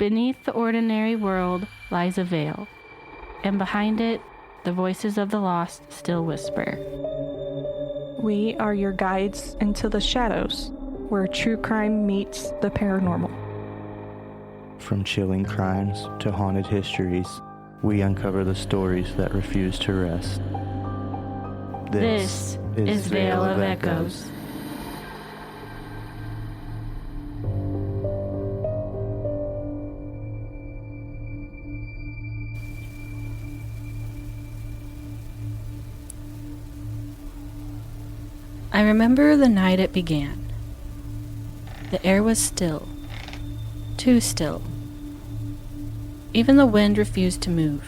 Beneath the ordinary world lies a veil, and behind it, the voices of the lost still whisper. We are your guides into the shadows, where true crime meets the paranormal. From chilling crimes to haunted histories, we uncover the stories that refuse to rest. This is Veil of Echoes. I remember the night it began. The air was still, too still. Even the wind refused to move,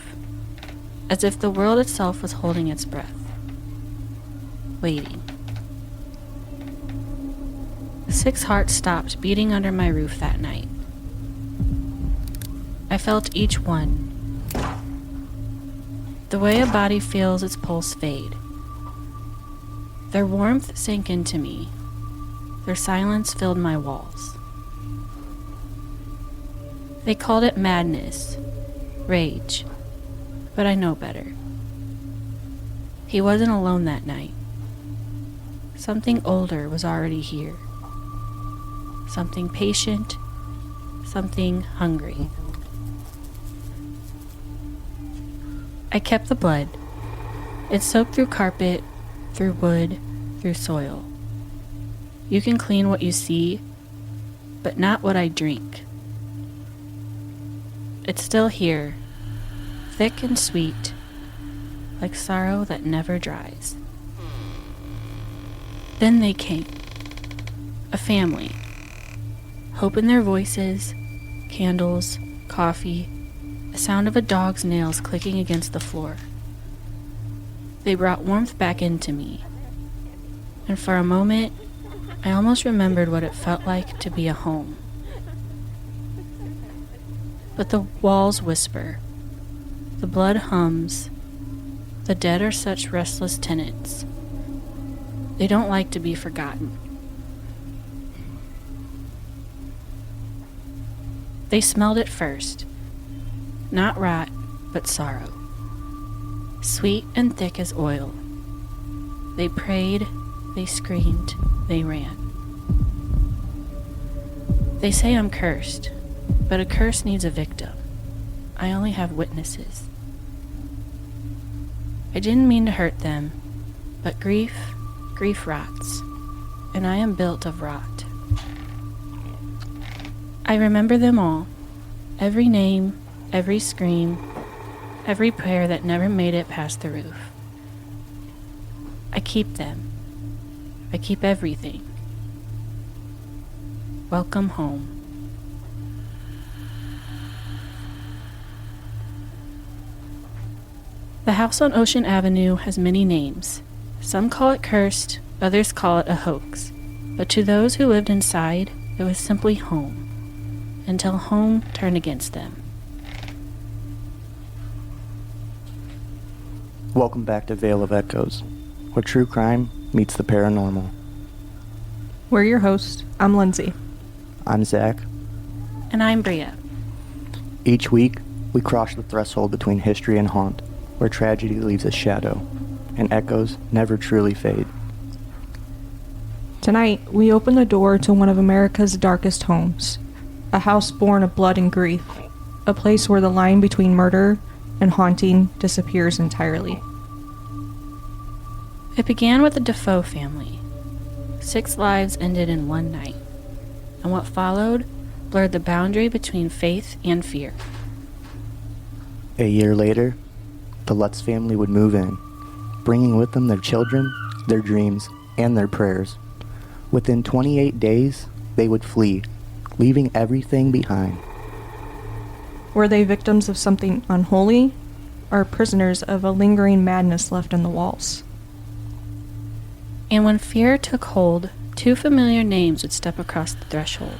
as if the world itself was holding its breath, waiting. The 6 hearts stopped beating under my roof that night. I felt each one, the way a body feels its pulse fade. Their warmth sank into me. Their silence filled my walls. They called it madness, rage, but I know better. He wasn't alone that night. Something older was already here. Something patient, something hungry. I kept the blood. It soaked through carpet, through wood, through soil. You can clean what you see, but not what I drink. It's still here, thick and sweet, like sorrow that never dries. Then they came, a family, hope in their voices, candles, coffee, the sound of a dog's nails clicking against the floor. They brought warmth back into me, and for a moment, I almost remembered what it felt like to be a home. But the walls whisper, the blood hums, the dead are such restless tenants. They don't like to be forgotten. They smelled it first, not rot, but sorrow. Sweet and thick as oil. They prayed, they screamed, they ran. They say I'm cursed, but a curse needs a victim. I only have witnesses. I didn't mean to hurt them, but grief rots, and I am built of rot. I remember them all, every name, every scream, every prayer that never made it past the roof. I keep them. I keep everything. Welcome home. The house on Ocean Avenue has many names. Some call it cursed, others call it a hoax. But to those who lived inside, it was simply home, until home turned against them. Welcome back to Veil of Echoes, where true crime meets the paranormal. We're your hosts. I'm Lindsay. I'm Zach. And I'm Bria. Each week, we cross the threshold between history and haunt, where tragedy leaves a shadow, and echoes never truly fade. Tonight, we open the door to one of America's darkest homes, a house born of blood and grief, a place where the line between murder and haunting disappears entirely. It began with the DeFeo family. 6 lives ended in one night, and what followed blurred the boundary between faith and fear. A year later, the Lutz family would move in, bringing with them their children, their dreams, and their prayers. Within 28 days, they would flee, leaving everything behind. Were they victims of something unholy, or prisoners of a lingering madness left in the walls? And when fear took hold, 2 familiar names would step across the threshold.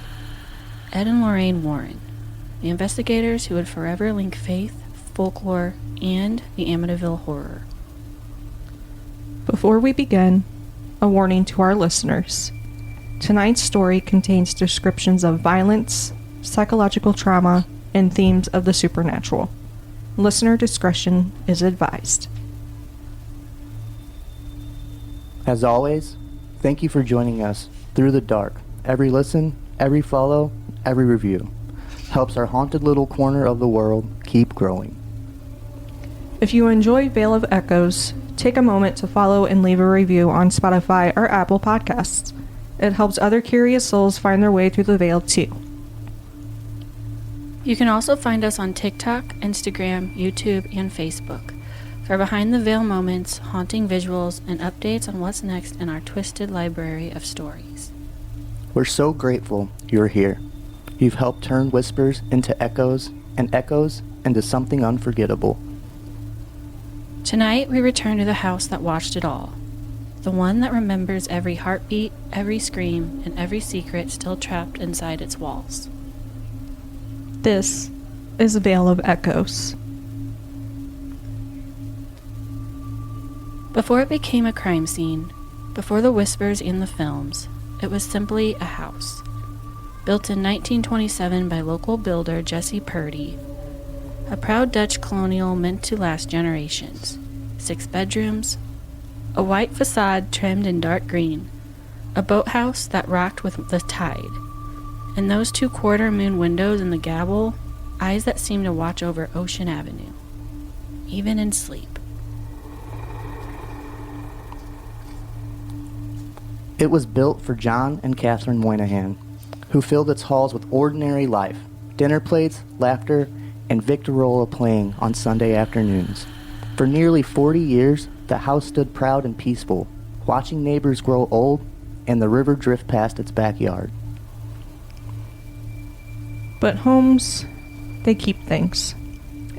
Ed and Lorraine Warren, the investigators who would forever link faith, folklore, and the Amityville Horror. Before we begin, a warning to our listeners. Tonight's story contains descriptions of violence, psychological trauma, and themes of the supernatural. Listener discretion is advised. As always, thank you for joining us through the dark. Every listen, every follow, every review helps our haunted little corner of the world keep growing. If you enjoy Veil of Echoes, take a moment to follow and leave a review on Spotify or Apple Podcasts. It helps other curious souls find their way through the veil too. You can also find us on TikTok, Instagram, YouTube, and Facebook for behind the veil moments, haunting visuals, and updates on what's next in our twisted library of stories. We're so grateful you're here. You've helped turn whispers into echoes and echoes into something unforgettable. Tonight, we return to the house that watched it all. The one that remembers every heartbeat, every scream, and every secret still trapped inside its walls. This is Veil of Echoes. Before it became a crime scene, before the whispers in the films, it was simply a house. Built in 1927 by local builder Jesse Purdy, a proud Dutch colonial meant to last generations. 6 bedrooms, a white facade trimmed in dark green, a boathouse that rocked with the tide, and those 2 quarter-moon windows in the gable, eyes that seemed to watch over Ocean Avenue, even in sleep. It was built for John and Catherine Moynihan, who filled its halls with ordinary life, dinner plates, laughter, and Victorola playing on Sunday afternoons. For nearly 40 years, the house stood proud and peaceful, watching neighbors grow old and the river drift past its backyard. But homes, they keep things.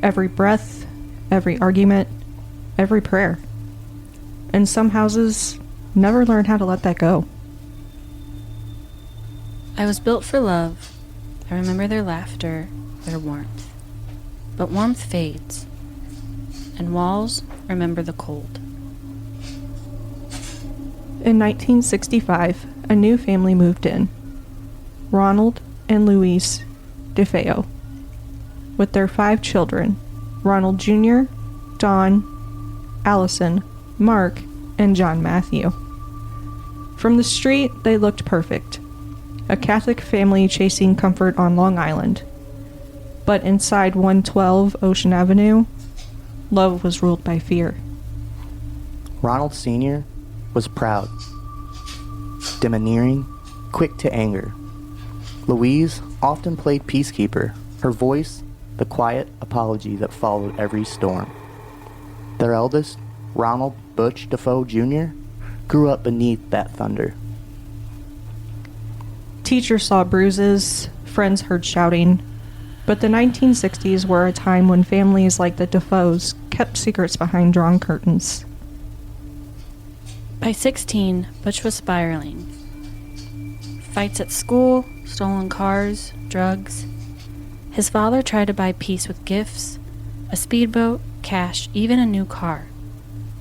Every breath, every argument, every prayer. And some houses never learn how to let that go. I was built for love. I remember their laughter, their warmth. But warmth fades, and walls remember the cold. In 1965, a new family moved in. Ronald and Louise DeFeo. With their 5 children, Ronald Jr., Don, Allison, Mark, and John Matthew. From the street, they looked perfect. A Catholic family chasing comfort on Long Island. But inside 112 Ocean Avenue, love was ruled by fear. Ronald Sr. was proud, domineering, quick to anger. Louise often played peacekeeper, her voice the quiet apology that followed every storm. Their eldest, Ronald Butch DeFeo Jr., grew up beneath that thunder. Teachers saw bruises, friends heard shouting, but the 1960s were a time when families like the DeFeos kept secrets behind drawn curtains. By 16, Butch was spiraling. Fights at school, stolen cars, drugs. His father tried to buy peace with gifts, a speedboat, cash, even a new car.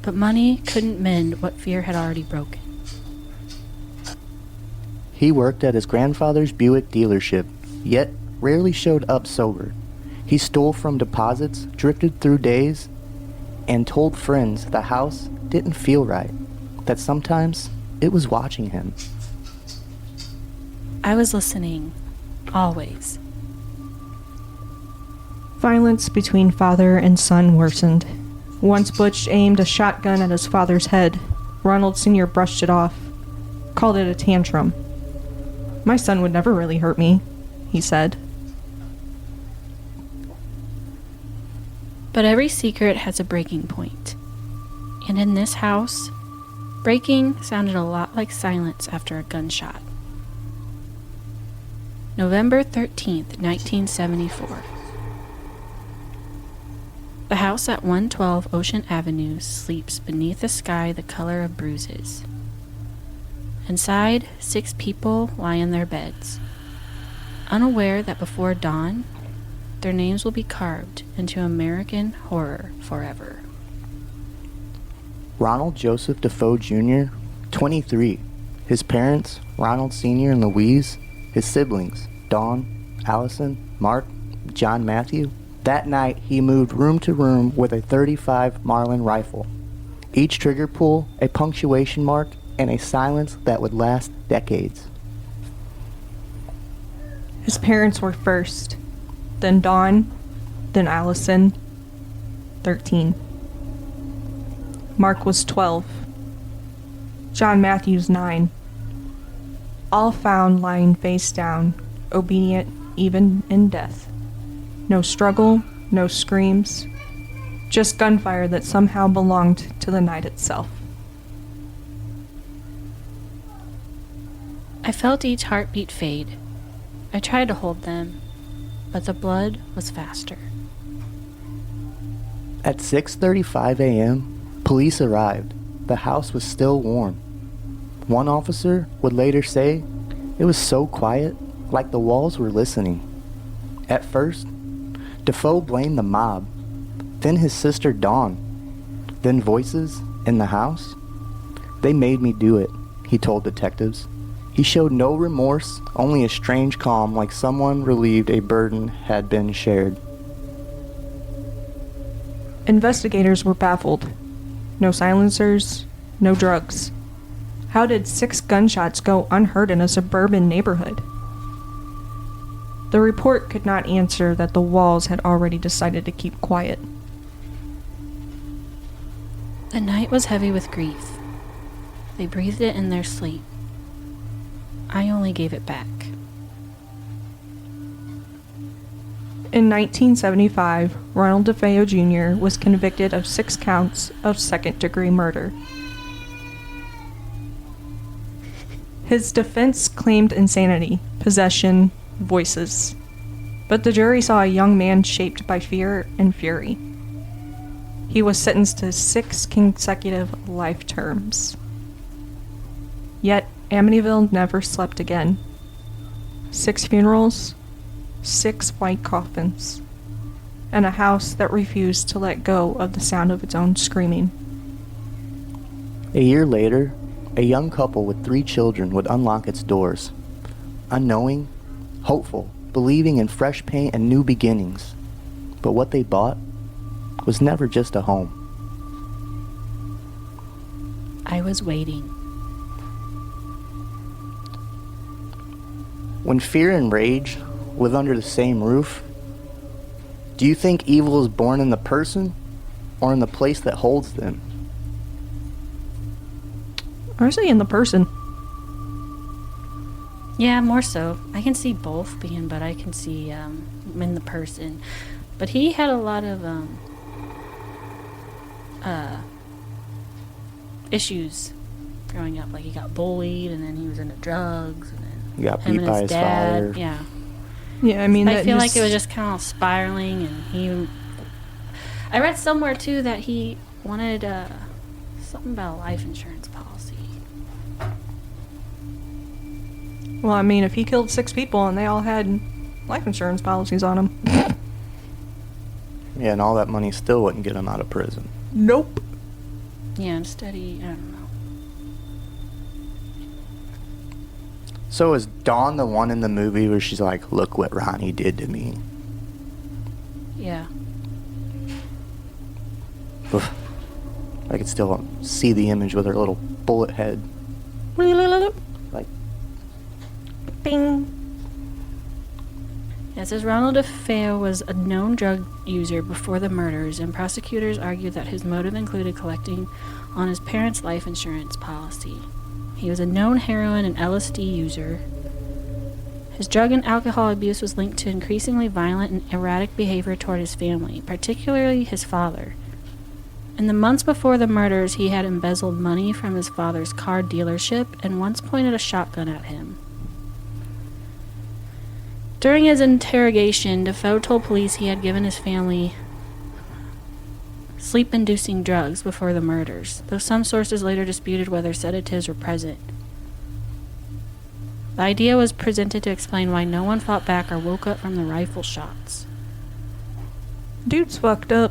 But money couldn't mend what fear had already broken. He worked at his grandfather's Buick dealership, yet rarely showed up sober. He stole from deposits, drifted through days, and told friends the house didn't feel right, that sometimes it was watching him. I was listening, always. Violence between father and son worsened. Once Butch aimed a shotgun at his father's head, Ronald Sr. brushed it off, called it a tantrum. "My son would never really hurt me," he said. But every secret has a breaking point. And in this house, breaking sounded a lot like silence after a gunshot. November 13th, 1974. The house at 112 Ocean Avenue sleeps beneath a sky the color of bruises. Inside, 6 people lie in their beds, unaware that before dawn, their names will be carved into American horror forever. Ronald Joseph DeFeo Jr., 23. His parents, Ronald Sr. and Louise. His siblings, Dawn, Allison, Mark, John Matthew, that night he moved room to room with a .35 Marlin rifle. Each trigger pull, a punctuation mark, and a silence that would last decades. His parents were first, then Dawn, then Allison, 13. Mark was 12. John Matthews, 9. All found lying face down, obedient even in death. No struggle, no screams, just gunfire that somehow belonged to the night itself. I felt each heartbeat fade. I tried to hold them, but the blood was faster. At 6:35 a.m., police arrived. The house was still warm. One officer would later say it was so quiet, like the walls were listening. At first, DeFeo blamed the mob, then his sister Dawn, then voices in the house. They made me do it, he told detectives. He showed no remorse, only a strange calm, like someone relieved a burden had been shared. Investigators were baffled. No silencers, no drugs. How did 6 gunshots go unheard in a suburban neighborhood? The report could not answer that the walls had already decided to keep quiet. The night was heavy with grief. They breathed it in their sleep. I only gave it back. In 1975, Ronald DeFeo Jr. was convicted of 6 counts of second-degree murder. His defense claimed insanity, possession, voices. But the jury saw a young man shaped by fear and fury. He was sentenced to 6 consecutive life terms. Yet, Amityville never slept again. 6 funerals, 6 white coffins, and a house that refused to let go of the sound of its own screaming. A year later, a young couple with 3 children would unlock its doors. Unknowing, hopeful, believing in fresh paint and new beginnings. But what they bought was never just a home. I was waiting. When fear and rage live under the same roof, do you think evil is born in the person or in the place that holds them? I say in the person. Yeah, more so. I can see both being, but I can see in the person. But he had a lot of issues growing up. Like he got bullied, and then he was into drugs, and then He got him beat and by his his dad. father. Yeah. Yeah, I mean, I feel like it was just kind of spiraling, and he. I read somewhere too that he wanted something about a life insurance policy. Well, I mean, if he killed 6 people and they all had life insurance policies on them. Yeah, and all that money still wouldn't get him out of prison. Nope. Yeah, instead he, I don't know. So is Dawn the one in the movie where she's like, look what Ronnie did to me? Yeah. Oof. I could still see the image with her little bullet head. Like, Bing. It says Ronald DeFeo was a known drug user before the murders, and prosecutors argued that his motive included collecting on his parents' life insurance policy. He was a known heroin and LSD user. His drug and alcohol abuse was linked to increasingly violent and erratic behavior toward his family, particularly his father. In the months before the murders, he had embezzled money from his father's car dealership and once pointed a shotgun at him. During his interrogation, DeFeo told police he had given his family sleep-inducing drugs before the murders, though some sources later disputed whether sedatives were present. The idea was presented to explain why no one fought back or woke up from the rifle shots. Dude's fucked up.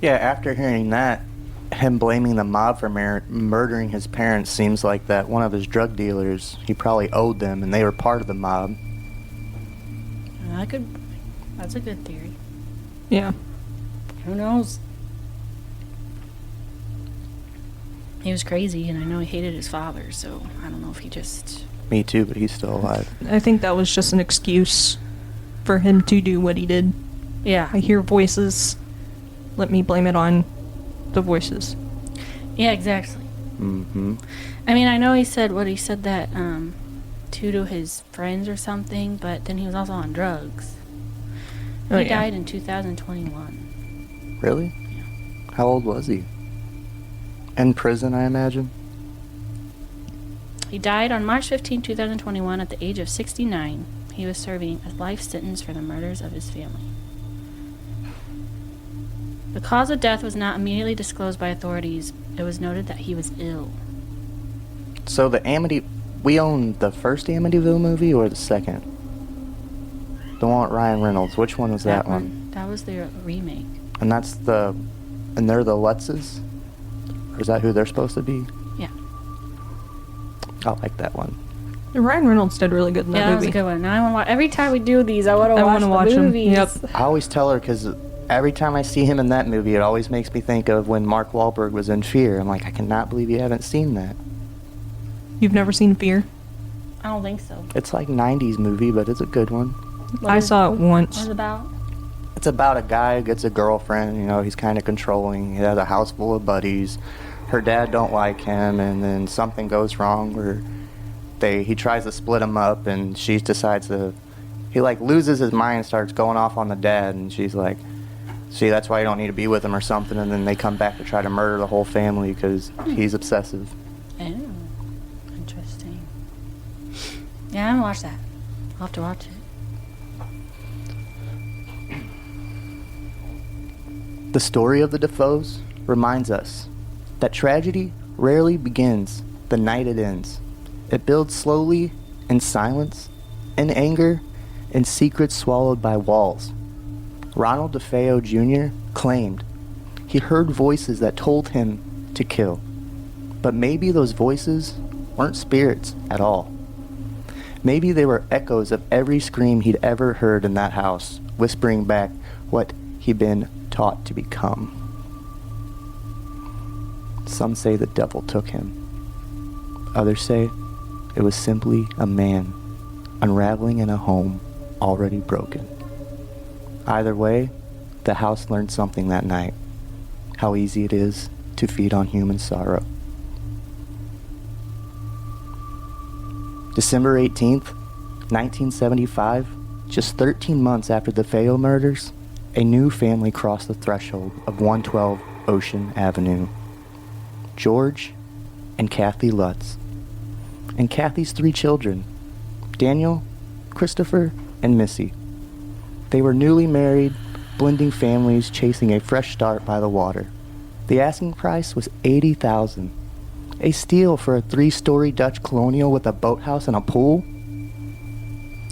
yeah, after hearing that, him blaming the mob for murdering his parents seems like that one of his drug dealers, he probably owed them and they were part of the mob. I could That's a good theory. Yeah. Who knows? He was crazy, and I know he hated his father, so I don't know if he just... Me too, but he's still alive. I think that was just an excuse for him to do what he did. Yeah. I hear voices. Let me blame it on the voices. Yeah, exactly. Mm-hmm. I mean, I know he said that to his friends or something, but then he was also on drugs. Oh, He yeah. died in 2021. Really? Yeah. How old was he? In prison, I imagine? He died on March 15, 2021 at the age of 69. He was serving a life sentence for the murders of his family. The cause of death was not immediately disclosed by authorities. It was noted that he was ill. So we own the first Amityville movie or the second? The one with Ryan Reynolds. Which one was that one? That was the remake. And they're the Lutzes? Or is that who they're supposed to be? Yeah. I like that one. Ryan Reynolds did really good in that Yeah, that was movie. a good one. Now I want to watch. Every time we do these, I want to watch the them. movies. Yep. I always tell her because every time I see him in that movie, it always makes me think of when Mark Wahlberg was in Fear. I'm like, I cannot believe you haven't seen that. You've never seen Fear? I don't think so. It's like 90s movie, but it's a good one. I saw it once. What is it about? It's about a guy who gets a girlfriend, he's kind of controlling. He has a house full of buddies. Her dad don't like him, and then something goes wrong where he tries to split them up, and she decides he loses his mind, starts going off on the dad, and she's like, see, that's why you don't need to be with him or something, and then they come back to try to murder the whole family because he's obsessive. Oh, interesting. Yeah, I haven't watched that. I'll have to watch it. The story of the DeFeos reminds us that tragedy rarely begins the night it ends. It builds slowly in silence, in anger, in secrets swallowed by walls. Ronald DeFeo Jr. claimed he heard voices that told him to kill. But maybe those voices weren't spirits at all. Maybe they were echoes of every scream he'd ever heard in that house, whispering back what he'd been taught to become. Some say the devil took him. Others say it was simply a man unraveling in a home already broken. Either way, the house learned something that night. How easy it is to feed on human sorrow. December 18th, 1975, just 13 months after the DeFeo murders, a new family crossed the threshold of 112 Ocean Avenue. George and Kathy Lutz. And Kathy's 3 children, Daniel, Christopher, and Missy. They were newly married, blending families, chasing a fresh start by the water. The asking price was $80,000. A steal for a 3-story Dutch colonial with a boathouse and a pool?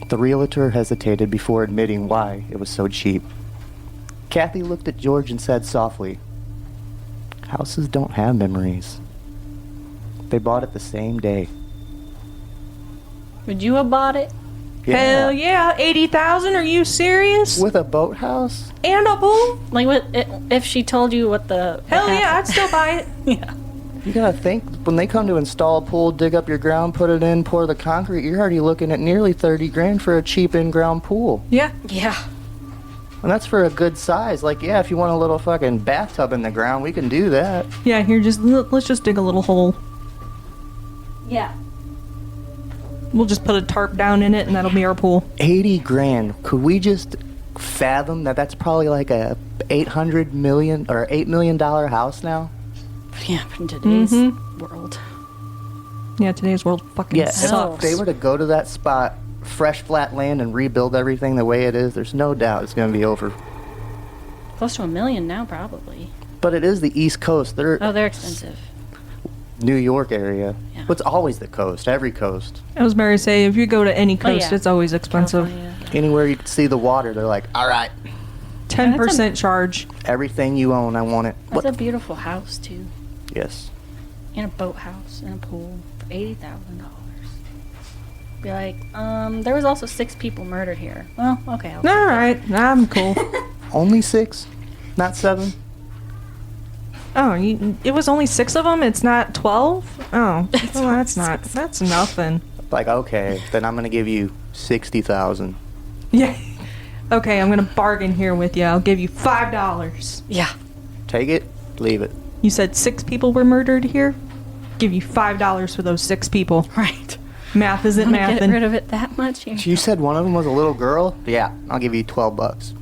The realtor hesitated before admitting why it was so cheap. Kathy looked at George and said softly, "Houses don't have memories." They bought it the same day. Would you have bought it? Hell yeah, 80,000? Are you serious? With a boathouse? And a pool? Like, what if she told you what the... Hell what yeah, I'd happened? still buy it. Yeah. You gotta think, when they come to install a pool, dig up your ground, put it in, pour the concrete, you're already looking at nearly $30,000 for a cheap in-ground pool. Yeah. Yeah. And that's for a good size. Like, yeah, if you want a little fucking bathtub in the ground, we can do that. Yeah, here, let's just dig a little hole. Yeah. We'll just put a tarp down in it and that'll be our pool. $80,000. Could we just fathom that that's probably like a $800 million or $8 million house now? Yeah, but in today's world. Yeah, today's world fucking Yeah, sucks. if they were to go to that spot, fresh flat land, and rebuild everything the way it is, there's no doubt it's going to be over. Close to $1 million now, probably. But it is the East Coast. Oh, they're expensive. New York area. Yeah. Well, it's always the coast, every coast. I was about to say, if you go to any coast, yeah. it's always expensive. California. Anywhere you can see the water, they're like, all right, 10% charge. everything you own, I want it. That's a beautiful house, too. Yes. And a boathouse and a pool for $80,000. Be like, there was also 6 people murdered here. Well, okay. All right, I'm cool. Only 6? Not 7? Oh, it was only 6 of them? It's not 12? Oh, well, that's nothing. Like, okay, then I'm going to give you 60,000. Yeah. Okay, I'm going to bargain here with you. I'll give you $5. Yeah. Take it, leave it. You said 6 people were murdered here? Give you $5 for those 6 people. Right. Math isn't math. Get rid of it that much here. You said one of them was a little girl? Yeah, I'll give you $12.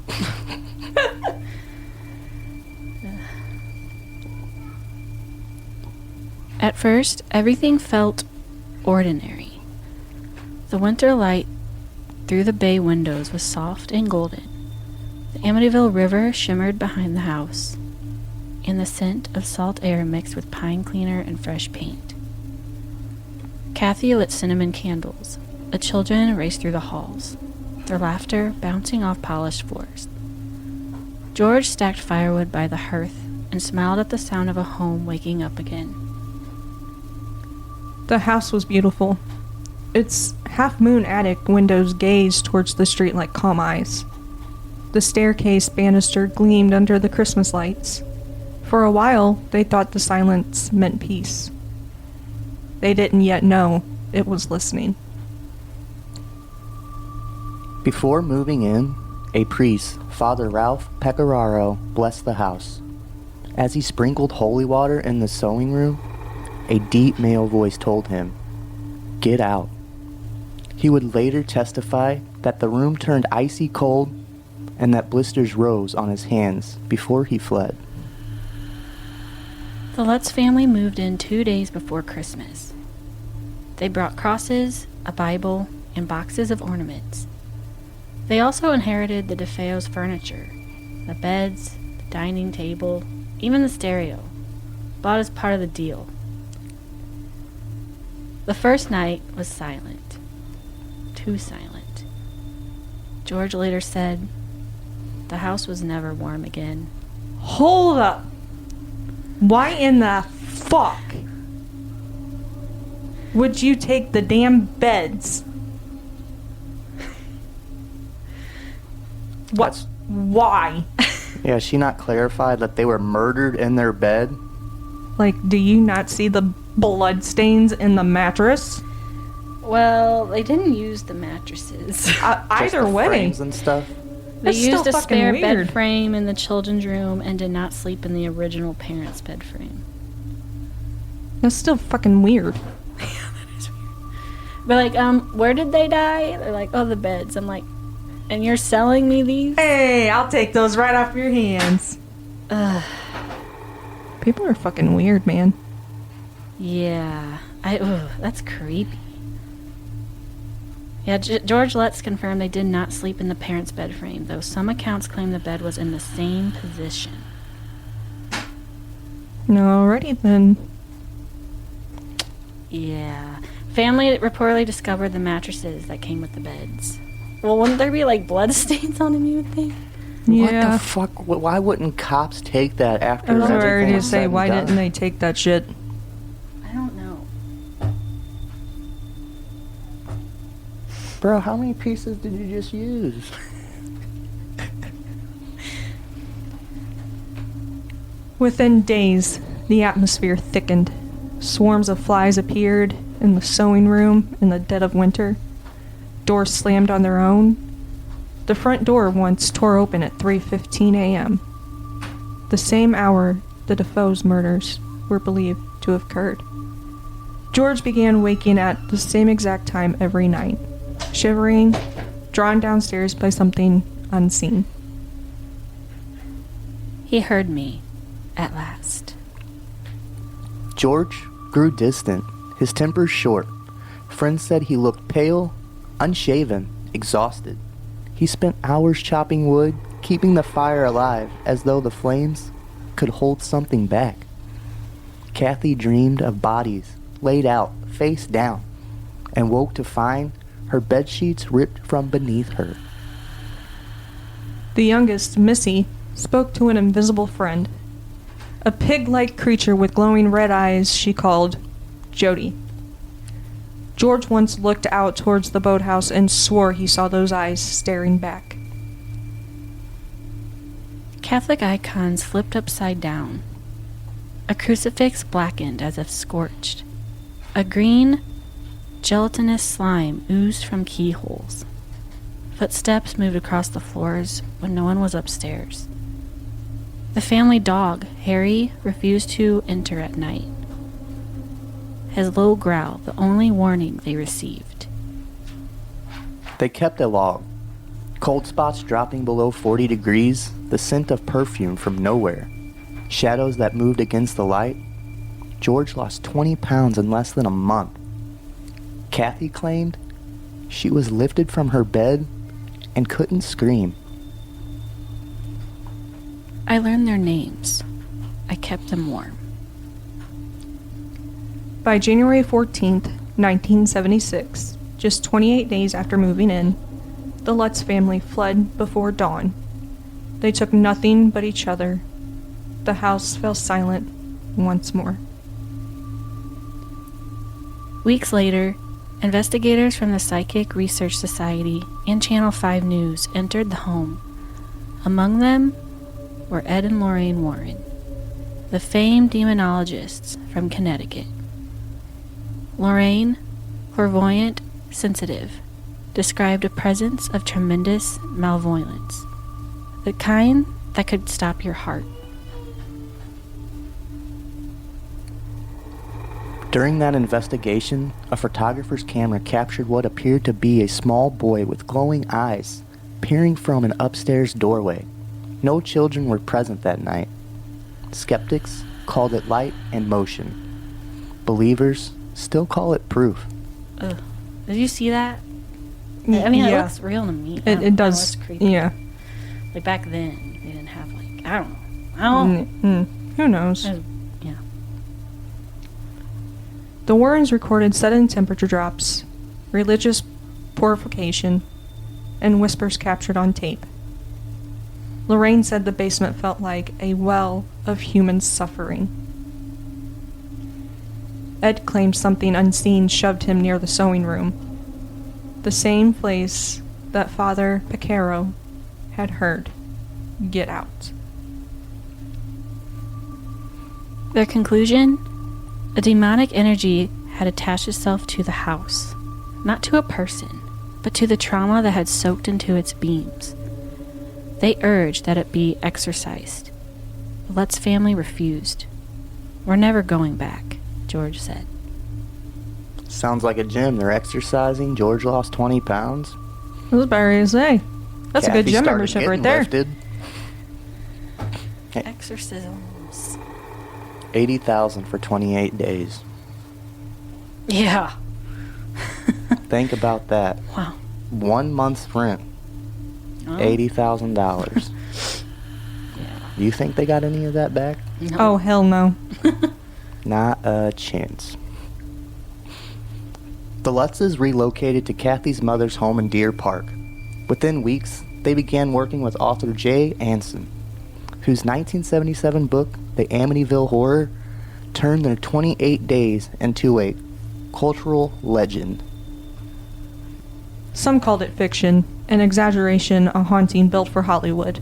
At first, everything felt ordinary. The winter light through the bay windows was soft and golden. The Amityville River shimmered behind the house, and the scent of salt air mixed with pine cleaner and fresh paint. Kathy lit cinnamon candles. The children raced through the halls, their laughter bouncing off polished floors. George stacked firewood by the hearth and smiled at the sound of a home waking up again. The house was beautiful. Its half-moon attic windows gazed towards the street like calm eyes. The staircase banister gleamed under the Christmas lights. For a while, they thought the silence meant peace. They didn't yet know it was listening. Before moving in, a priest, Father Ralph Pecoraro, blessed the house. As he sprinkled holy water in the sewing room, a deep male voice told him, "Get out." He would later testify that the room turned icy cold and that blisters rose on his hands before he fled. The Lutz family moved in 2 days before Christmas. They brought crosses, a Bible, and boxes of ornaments. They also inherited the DeFeo's furniture, the beds, the dining table, even the stereo, bought as part of the deal. The first night was silent. Too silent. George later said, the house was never warm again. Hold up! Why in the fuck would you take the damn beds? What? Why? Yeah, she not clarified that they were murdered in their bed? Like, do you not see the blood stains in the mattress? Well, they didn't use the mattresses. Either Just the way. frames and stuff? They That's used still a spare fucking bed weird. frame in the children's room and did not sleep in the original parents' bed frame. That's still fucking weird. But like, where did they die? They're like, oh, the beds. I'm like, and you're selling me these? Hey, I'll take those right off your hands. People are fucking weird, man. Yeah. That's creepy. Yeah, George Lutz confirmed they did not sleep in the parents' bed frame, though some accounts claim the bed was in the same position. Alrighty then. Yeah. Family reportedly discovered the mattresses that came with the beds. Well, wouldn't there be like blood stains on them, you would think? Yeah. What the fuck? Why wouldn't cops take that after I was everything ready to was say, said and why done? didn't they take that shit? I don't know. Bro, how many pieces did you just use? Within days, the atmosphere thickened. Swarms of flies appeared in the sewing room in the dead of winter. Doors slammed on their own. The front door once tore open at 3:15 a.m. The same hour the DeFeo's murders were believed to have occurred. George began waking at the same exact time every night, shivering, drawn downstairs by something unseen. He heard me, at last. George grew distant, his temper short. Friends said he looked pale, unshaven, exhausted. He spent hours chopping wood, keeping the fire alive as though the flames could hold something back. Kathy dreamed of bodies laid out, face down, and woke to find her bedsheets ripped from beneath her. The youngest, Missy, spoke to an invisible friend. A pig-like creature with glowing red eyes she called Jody. George once looked out towards the boathouse and swore he saw those eyes staring back. Catholic icons flipped upside down. A crucifix blackened as if scorched. A green, gelatinous slime oozed from keyholes. Footsteps moved across the floors when no one was upstairs. The family dog, Harry, refused to enter at night. His low growl, the only warning they received. They kept a log. Cold spots dropping below 40 degrees, the scent of perfume from nowhere, shadows that moved against the light. George lost 20 pounds in less than a month. Kathy claimed she was lifted from her bed and couldn't scream. I learned their names. I kept them warm. By January 14th, 1976, just 28 days after moving in, the Lutz family fled before dawn. They took nothing but each other. The house fell silent once more. Weeks later, investigators from the Psychic Research Society and Channel 5 News entered the home. Among them were Ed and Lorraine Warren, the famed demonologists from Connecticut. Lorraine, clairvoyant, sensitive, described a presence of tremendous malevolence, the kind that could stop your heart. During that investigation, a photographer's camera captured what appeared to be a small boy with glowing eyes peering from an upstairs doorway. No children were present that night. Skeptics called it light and motion. Believers still call it proof. Ugh. Did you see that? I mean, Yeah. it looks real to me. It does. Creepy. Yeah. Like back then, they didn't have like, I don't know. Who knows? Yeah. The Warrens recorded sudden temperature drops, religious purification, and whispers captured on tape. Lorraine said the basement felt like a well of human suffering. Ed claimed something unseen shoved him near the sewing room, the same place that Father Picaro had heard, "Get out." Their conclusion? A demonic energy had attached itself to the house, not to a person, but to the trauma that had soaked into its beams. They urged that it be exorcised. The Lutz family refused. "We're never going back," George said. Sounds like a gym. They're exercising. George lost 20 pounds. I was about ready to say. That's a good Kathy gym started membership getting right there. lifted. Exorcisms. $80,000 for 28 days. Yeah. Think about that. Wow. 1 month's rent. Oh. $80,000. Yeah. Do you think they got any of that back? No. Oh, hell no. Not a chance. The Lutzes relocated to Kathy's mother's home in Deer Park. Within weeks, they began working with author Jay Anson, whose 1977 book, The Amityville Horror, turned their 28 days into a cultural legend. Some called it fiction, an exaggeration, a haunting built for Hollywood.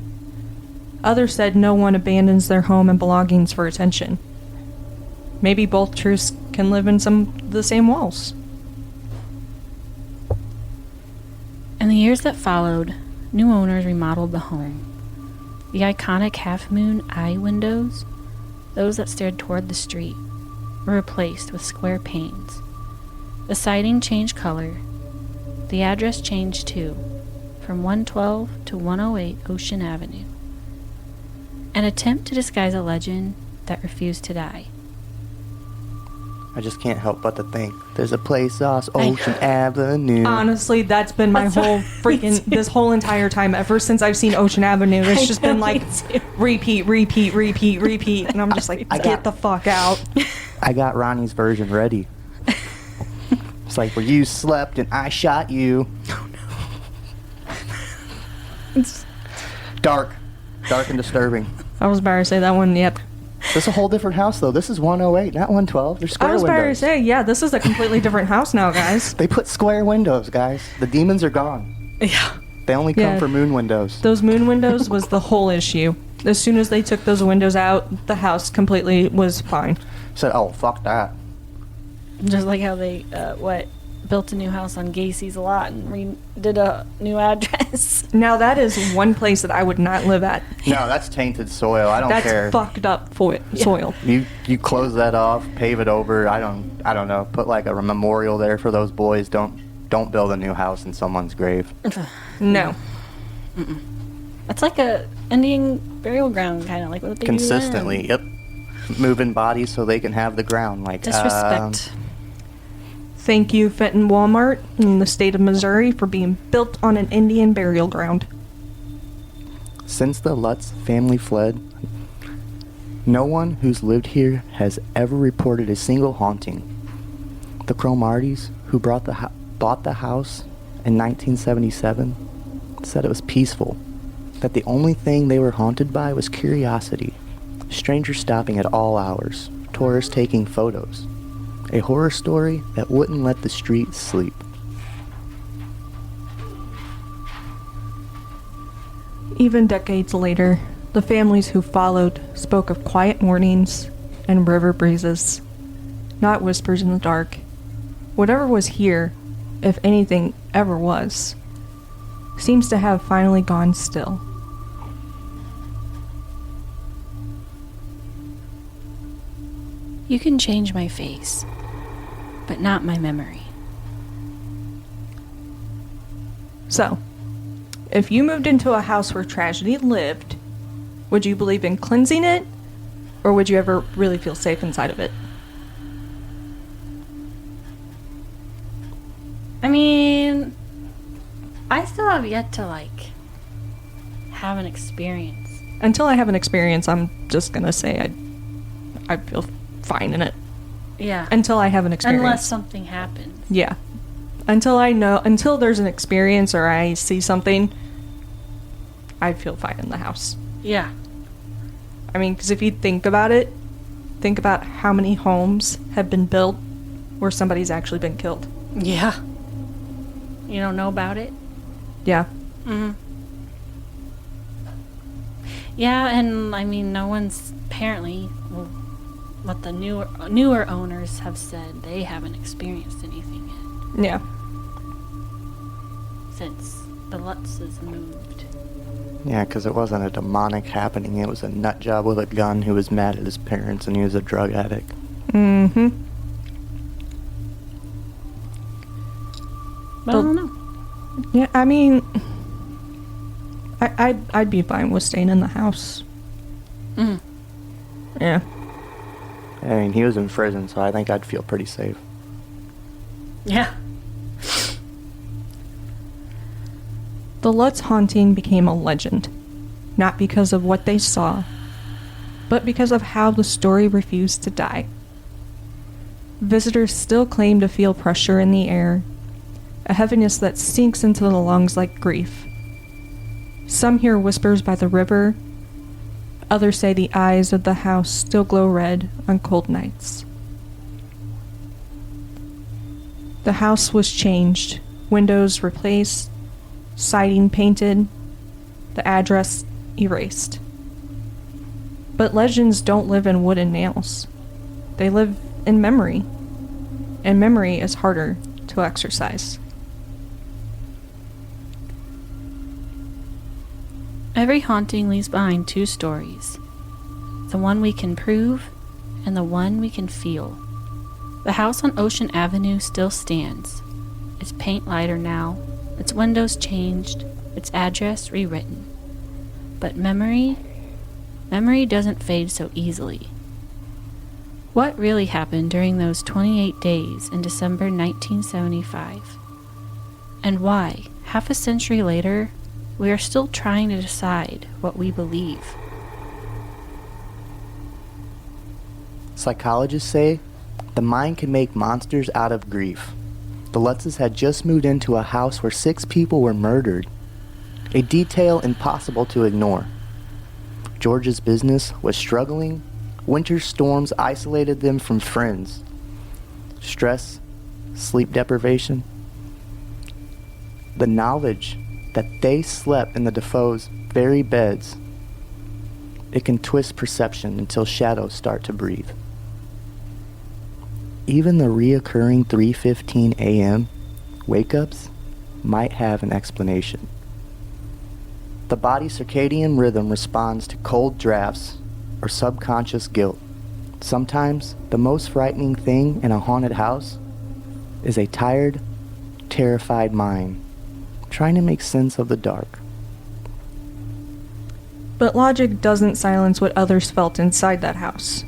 Others said no one abandons their home and belongings for attention. Maybe both truths can live in the same walls. In the years that followed, new owners remodeled the home. The iconic half-moon eye windows, those that stared toward the street, were replaced with square panes. The siding changed color. The address changed too, from 112 to 108 Ocean Avenue. An attempt to disguise a legend that refused to die. I just can't help but to think there's a place off Ocean Avenue. Honestly, that's been my That's whole what- freaking, this whole entire time, ever since I've seen Ocean Avenue. It's just been like, repeat, and I'm just like, get the fuck out. I got Ronnie's version ready. It's like where you slept and I shot you. Oh no. It's dark and disturbing. I was about to say that one, yep. This is a whole different house, though. This is 108, not 112. They're square I was about to windows. say, yeah, this is a completely different house now, guys. They put square windows, guys. The demons are gone. Yeah. They only come Yeah. for moon windows. Those moon windows was the whole issue. As soon as they took those windows out, the house completely was fine. Said, oh, fuck that. Just like how they, built a new house on Gacy's lot and did a new address. Now that is one place that I would not live at. No, that's tainted soil. I don't That's care. fucked up soil. You close that off, pave it over. I don't know. Put like a memorial there for those boys. Don't build a new house in someone's grave. No. It's like a Indian burial ground, kind of like what they Consistently, do yep. Moving bodies so they can have the ground. Like Disrespect. Thank you, Fenton Walmart in the state of Missouri for being built on an Indian burial ground. Since the Lutz family fled, no one who's lived here has ever reported a single haunting. The Cromartys, who bought the house in 1977, said it was peaceful, that the only thing they were haunted by was curiosity, strangers stopping at all hours, tourists taking photos, a horror story that wouldn't let the streets sleep. Even decades later, the families who followed spoke of quiet mornings and river breezes, not whispers in the dark. Whatever was here, if anything ever was, seems to have finally gone still. You can change my face, but not my memory. So, if you moved into a house where tragedy lived, would you believe in cleansing it, or would you ever really feel safe inside of it? I mean, I still have yet to, have an experience. Until I have an experience, I'm just gonna say I feel fine in it. Yeah. Until I have an experience. Unless something happens. Yeah. Until there's an experience or I see something, I feel fine in the house. Yeah. I mean, because if you think about it, think about how many homes have been built where somebody's actually been killed. Yeah. You don't know about it? Yeah. Mm-hmm. Yeah, and I mean, no one's apparently, well, what the newer owners have said, they haven't experienced anything yet Yeah. since the Lutzes moved. Yeah, because it wasn't a demonic happening. It was a nut job with a gun who was mad at his parents and he was a drug addict. Mm-hmm. But I don't know. Yeah, I mean, I'd be fine with staying in the house. Mm. Yeah. I mean, he was in prison, so I think I'd feel pretty safe. Yeah. The Lutz haunting became a legend, not because of what they saw, but because of how the story refused to die. Visitors still claim to feel pressure in the air, a heaviness that sinks into the lungs like grief. Some hear whispers by the river, others say the eyes of the house still glow red on cold nights. The house was changed, windows replaced, siding painted, the address erased. But legends don't live in wood and nails. They live in memory, and memory is harder to exercise. Every haunting leaves behind two stories. The one we can prove, and the one we can feel. The house on Ocean Avenue still stands. Its paint lighter now, its windows changed, its address rewritten. But memory doesn't fade so easily. What really happened during those 28 days in December 1975? And why, half a century later, we are still trying to decide what we believe? Psychologists say the mind can make monsters out of grief. The Lutzes had just moved into a house where 6 people were murdered, a detail impossible to ignore. George's business was struggling, Winter storms isolated them from friends. Stress, sleep deprivation. The knowledge that they slept in the DeFeo's very beds, it can twist perception until shadows start to breathe. Even the reoccurring 3:15 a.m. wake-ups might have an explanation. The body's circadian rhythm responds to cold drafts or subconscious guilt. Sometimes, the most frightening thing in a haunted house is a tired, terrified mind trying to make sense of the dark. But logic doesn't silence what others felt inside that house.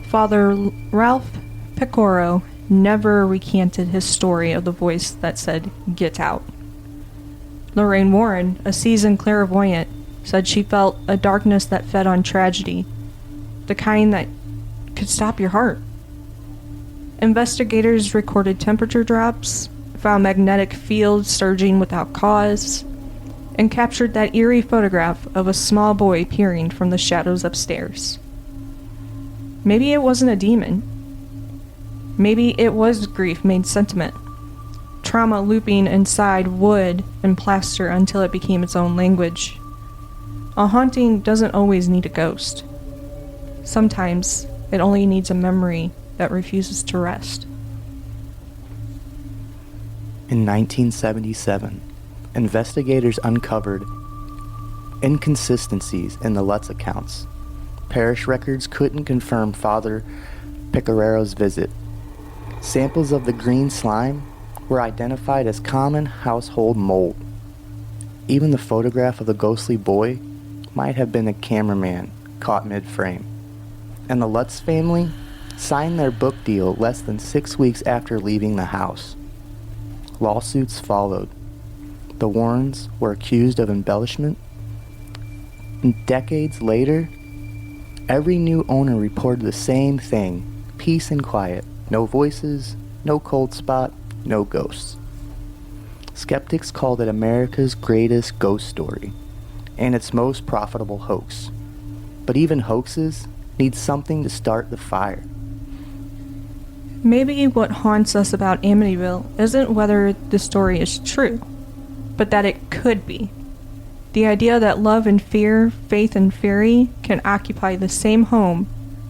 Father Ralph Pecoro never recanted his story of the voice that said, "Get out." Lorraine Warren, a seasoned clairvoyant, said she felt a darkness that fed on tragedy, the kind that could stop your heart. Investigators recorded temperature drops, found magnetic fields surging without cause, and captured that eerie photograph of a small boy peering from the shadows upstairs. Maybe it wasn't a demon. Maybe it was grief made sentiment. Trauma looping inside wood and plaster until it became its own language. A haunting doesn't always need a ghost. Sometimes it only needs a memory that refuses to rest. In 1977, investigators uncovered inconsistencies in the Lutz accounts. Parish records couldn't confirm Father Pecorero's visit. Samples of the green slime were identified as common household mold. Even the photograph of the ghostly boy might have been a cameraman caught mid-frame. And the Lutz family signed their book deal less than 6 weeks after leaving the house. Lawsuits followed. The Warrens were accused of embellishment. And decades later, every new owner reported the same thing: peace and quiet. No voices, no cold spot, no ghosts. Skeptics called it America's greatest ghost story and its most profitable hoax. But even hoaxes need something to start the fire. Maybe what haunts us about Amityville isn't whether the story is true, but that it could be. The idea that love and fear, faith and fury can occupy the same home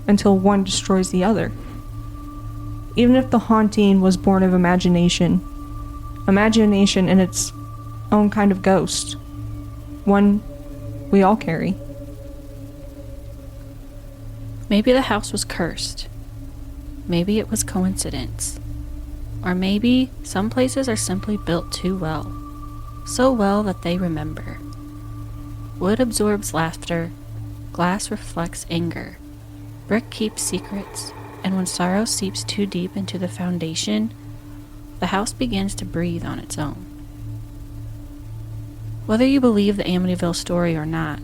until one destroys the other. Even if the haunting was born of imagination in its own kind of ghost, one we all carry. Maybe the house was cursed. Maybe it was coincidence. Or maybe some places are simply built too well. So well that they remember. Wood absorbs laughter. Glass reflects anger. Brick keeps secrets. And when sorrow seeps too deep into the foundation, the house begins to breathe on its own. Whether you believe the Amityville story or not,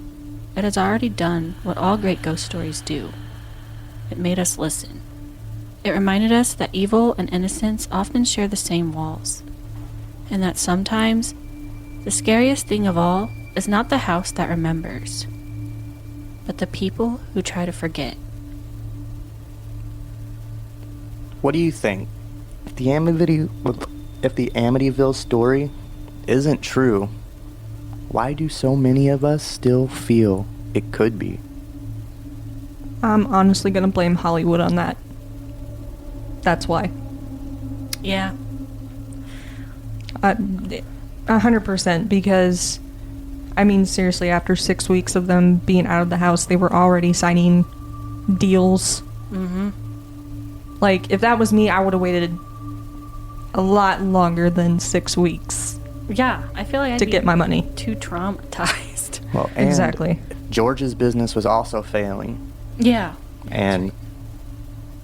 it has already done what all great ghost stories do. It made us listen. It reminded us that evil and innocence often share the same walls, and that sometimes the scariest thing of all is not the house that remembers, but the people who try to forget. What do you think? If the Amityville story isn't true, why do so many of us still feel it could be? I'm honestly gonna blame Hollywood on that. That's why. Yeah. 100%, because, I mean, seriously, after 6 weeks of them being out of the house, they were already signing deals. Mm-hmm. Like, if that was me, I would have waited a lot longer than 6 weeks. Yeah, I feel like I'd to get my money. Too traumatized. Well, and exactly. George's business was also failing. Yeah. And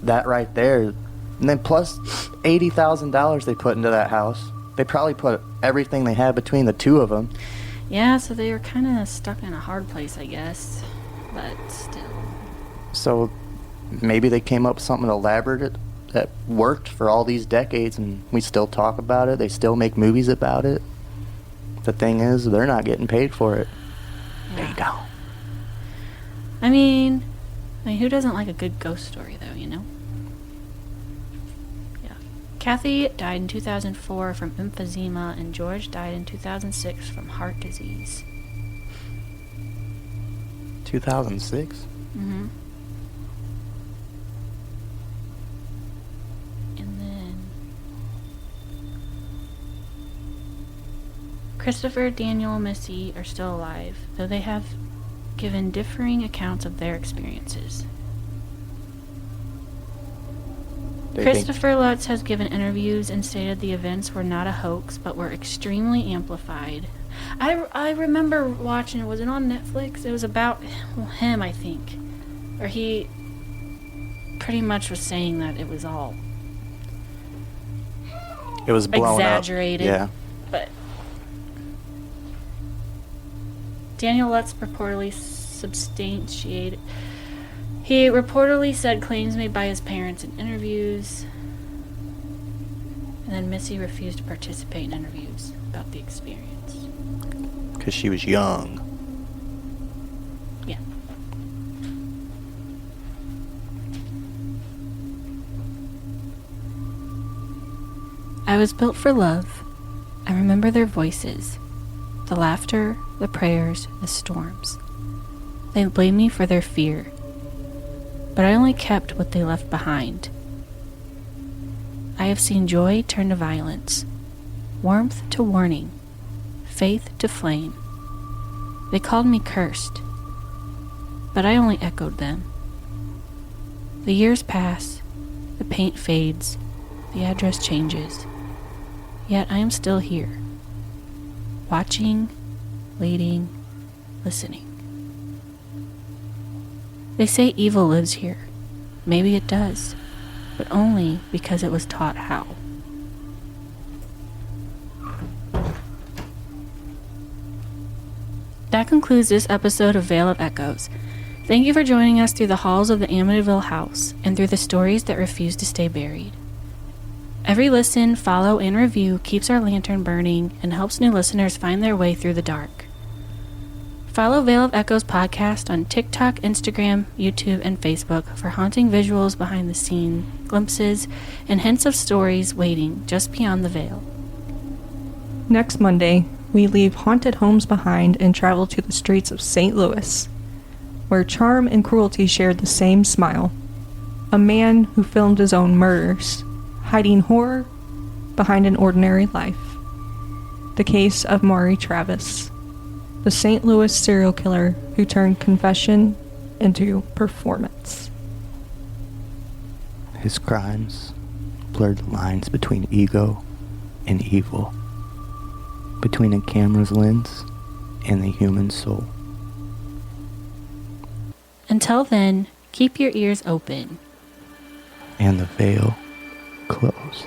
that right there, and then plus $80,000 they put into that house. They probably put everything they had between the two of them. Yeah, so they were kind of stuck in a hard place, I guess. But still. So maybe they came up with something elaborate that worked for all these decades, and we still talk about it. They still make movies about it. The thing is, they're not getting paid for it. Yeah. They don't. I mean, I mean, who doesn't like a good ghost story, though, you know? Yeah. Kathy died in 2004 from emphysema, and George died in 2006 from heart disease. 2006? Mm-hmm. And then Christopher, Daniel, and Missy are still alive, though they have given differing accounts of their experiences. Christopher Lutz has given interviews and stated the events were not a hoax, but were extremely amplified. I remember watching, was it on Netflix? It was about him, I think. Or he pretty much was saying that it was all It was blown exaggerated. up. Yeah. But Daniel Lutz reportedly substantiated. He reportedly said claims made by his parents in interviews. And then Missy refused to participate in interviews about the experience. Because she was young. Yeah. I was built for love. I remember their voices, the laughter, the prayers, the storms. They blamed me for their fear, but I only kept what they left behind. I have seen joy turn to violence, warmth to warning, faith to flame. They called me cursed, but I only echoed them. The years pass, the paint fades, the address changes, yet I am still here, watching, waiting, listening. They say evil lives here. Maybe it does, but only because it was taught how. That concludes this episode of Veil of Echoes. Thank you for joining us through the halls of the Amityville house and through the stories that refuse to stay buried. Every listen, follow, and review keeps our lantern burning and helps new listeners find their way through the dark. Follow Veil of Echoes podcast on TikTok, Instagram, YouTube, and Facebook for haunting visuals behind the scene, glimpses, and hints of stories waiting just beyond the veil. Next Monday, we leave haunted homes behind and travel to the streets of St. Louis, where charm and cruelty shared the same smile. A man who filmed his own murders, hiding horror behind an ordinary life. The case of Maury Travis, the St. Louis serial killer who turned confession into performance. His crimes blurred the lines between ego and evil, between a camera's lens and the human soul. Until then, keep your ears open. And the veil closed.